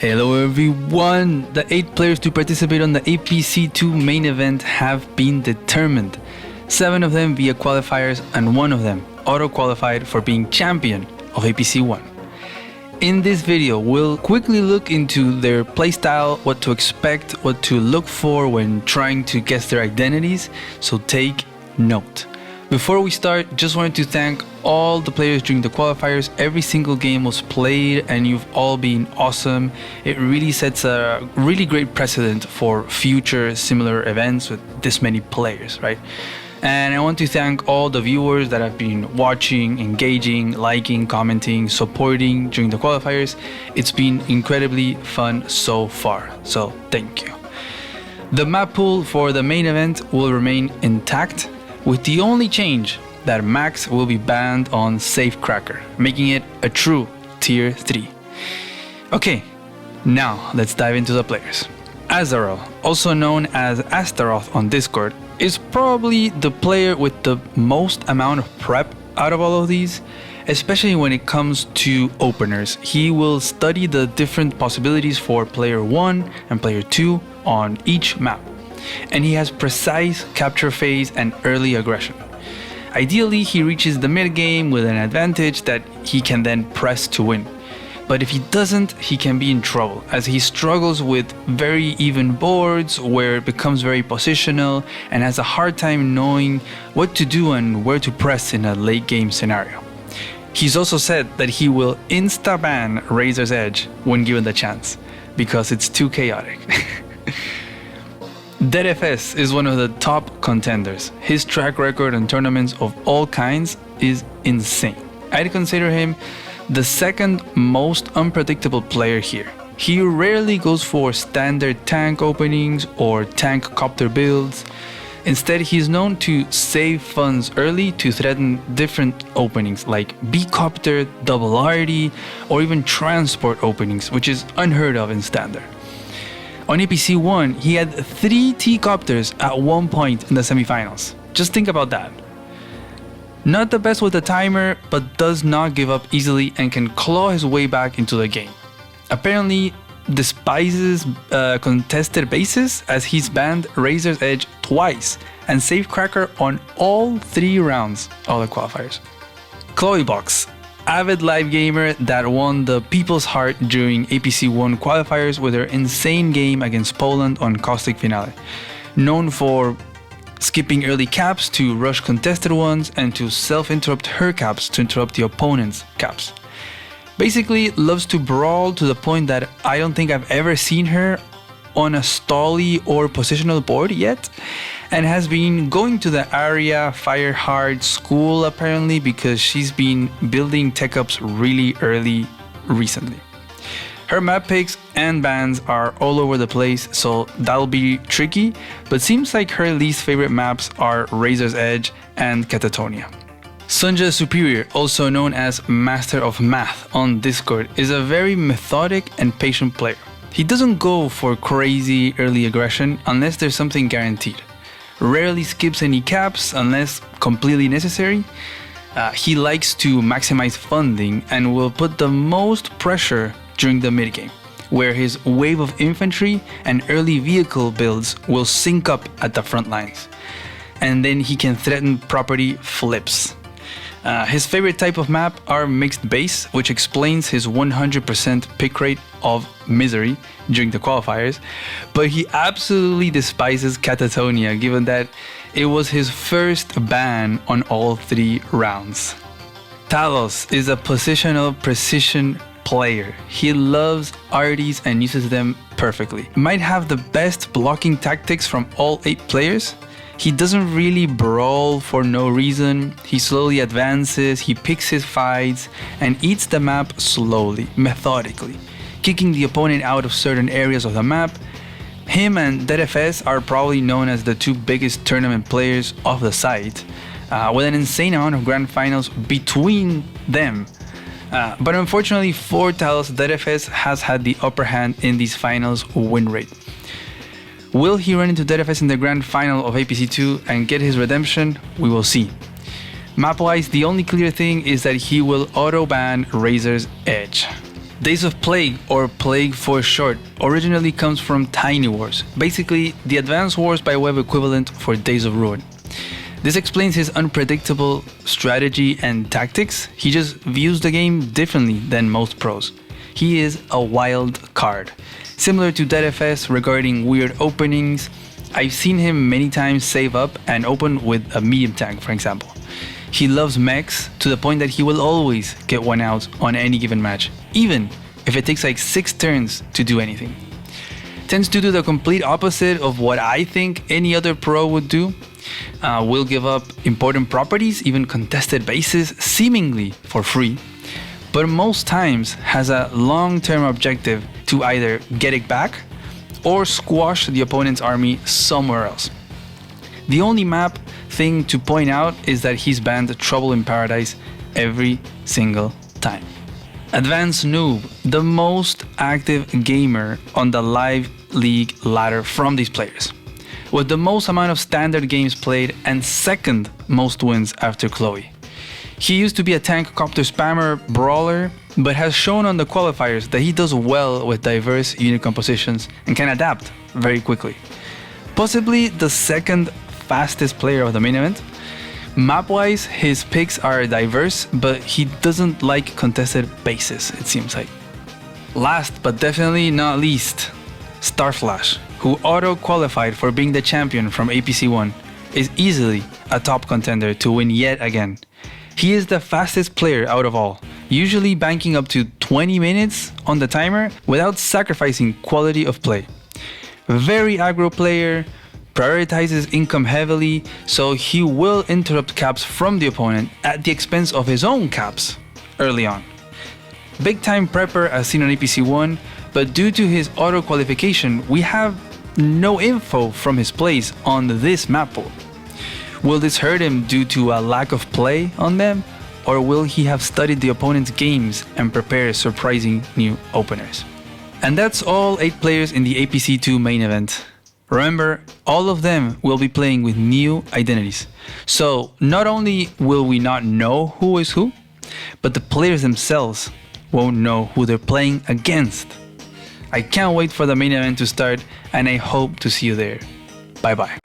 Hello everyone! The 8 players to participate on the APC2 main event have been determined. 7 of them via qualifiers and 1 of them auto-qualified for being champion of APC1. In this video, we'll quickly look into their playstyle, what to expect, what to look for when trying to guess their identities, so take note. Before we start, just wanted to thank all the players during the qualifiers. Every single game was played and you've all been awesome. It really sets a really great precedent for future similar events with this many players, right? And I want to thank all the viewers that have been watching, engaging, liking, commenting, supporting during the qualifiers. It's been incredibly fun so far, so thank you. The map pool for the main event will remain intact, with the only change that Max will be banned on Safecracker, making it a true tier 3. Okay, now let's dive into the players. Azarel, also known as Astaroth on Discord, is probably the player with the most amount of prep out of all of these, especially when it comes to openers. He will study the different possibilities for player 1 and player 2 on each map, and he has precise capture phase and early aggression. Ideally, he reaches the mid game with an advantage that he can then press to win. But if he doesn't, he can be in trouble, as he struggles with very even boards where it becomes very positional and has a hard time knowing what to do and where to press in a late game scenario. He's also said that he will insta-ban Razor's Edge when given the chance, because it's too chaotic. DeadFS is one of the top contenders. His track record in tournaments of all kinds is insane. I'd consider him the second most unpredictable player here. He rarely goes for standard tank openings or tank copter builds. Instead, he's known to save funds early to threaten different openings like B-copter, double RD, or even transport openings, which is unheard of in standard. On APC1, he had 3 T-copters at one point in the semifinals. Just think about that. Not the best with the timer, but does not give up easily and can claw his way back into the game. Apparently despises contested bases, as he's banned Razor's Edge twice and Safecracker on all 3 rounds of the qualifiers. Chloebox, avid live gamer that won the people's heart during APC1 qualifiers with her insane game against Poland on Caustic Finale. Known for skipping early caps to rush contested ones and to self-interrupt her caps to interrupt the opponent's caps. Basically loves to brawl to the point that I don't think I've ever seen her on a stally or positional board yet, and has been going to the area fire hard school apparently because she's been building tech ups really early recently. Her map picks and bans are all over the place, so that'll be tricky, but seems like her least favorite maps are Razor's Edge and Catatonia. Sunja Superior, also known as Master of Math on Discord, is a very methodic and patient player. He doesn't go for crazy early aggression unless there's something guaranteed. Rarely skips any caps unless completely necessary. He likes to maximize funding and will put the most pressure during the mid game, where his wave of infantry and early vehicle builds will sync up at the front lines, and then he can threaten property flips. His favorite type of map are mixed base, which explains his 100% pick rate of misery during the qualifiers, but he absolutely despises Catatonia given that it was his first ban on all 3 rounds. Talos is a positional precision player. He loves RDs and uses them perfectly. Might have the best blocking tactics from all 8 players. He doesn't really brawl for no reason. He slowly advances, he picks his fights, and eats the map slowly, methodically, kicking the opponent out of certain areas of the map. Him and DeadFS are probably known as the 2 biggest tournament players of the site, with an insane amount of grand finals between them. But unfortunately for Talos, DeadFS has had the upper hand in these finals win rate. Will he run into DeadFS in the grand final of APC2 and get his redemption? We will see. Map-wise, the only clear thing is that he will auto-ban Razor's Edge. Days of Plague, or Plague for short, originally comes from Tiny Wars, basically the Advanced Wars by web equivalent for Days of Ruin. This explains his unpredictable strategy and tactics. He just views the game differently than most pros. He is a wild card. Similar to DeadFS regarding weird openings, I've seen him many times save up and open with a medium tank, for example. He loves mechs to the point that he will always get one out on any given match, even if it takes like 6 turns to do anything. Tends to do the complete opposite of what I think any other pro would do. Will give up important properties, even contested bases, seemingly for free, but most times has a long-term objective to either get it back or squash the opponent's army somewhere else. The only map thing to point out is that he's banned Trouble in Paradise every single time. Advanced Noob, the most active gamer on the live league ladder from these players, with the most amount of standard games played and second most wins after Chloe. He used to be a tank copter spammer brawler, but has shown on the qualifiers that he does well with diverse unit compositions and can adapt very quickly. Possibly the second fastest player of the main event. Map-wise, his picks are diverse, but he doesn't like contested bases, it seems like. Last but definitely not least, Starflash, who auto-qualified for being the champion from APC1, is easily a top contender to win yet again. He is the fastest player out of all, usually banking up to 20 minutes on the timer without sacrificing quality of play. Very aggro player, prioritizes income heavily, so he will interrupt caps from the opponent at the expense of his own caps early on. Big time prepper as seen on APC1, but due to his auto qualification, we have no info from his plays on this map pool. Will this hurt him due to a lack of play on them, or will he have studied the opponent's games and prepare surprising new openers? And that's all 8 players in the APC2 main event. Remember, all of them will be playing with new identities. So not only will we not know who is who, but the players themselves won't know who they're playing against. I can't wait for the main event to start, and I hope to see you there. Bye bye.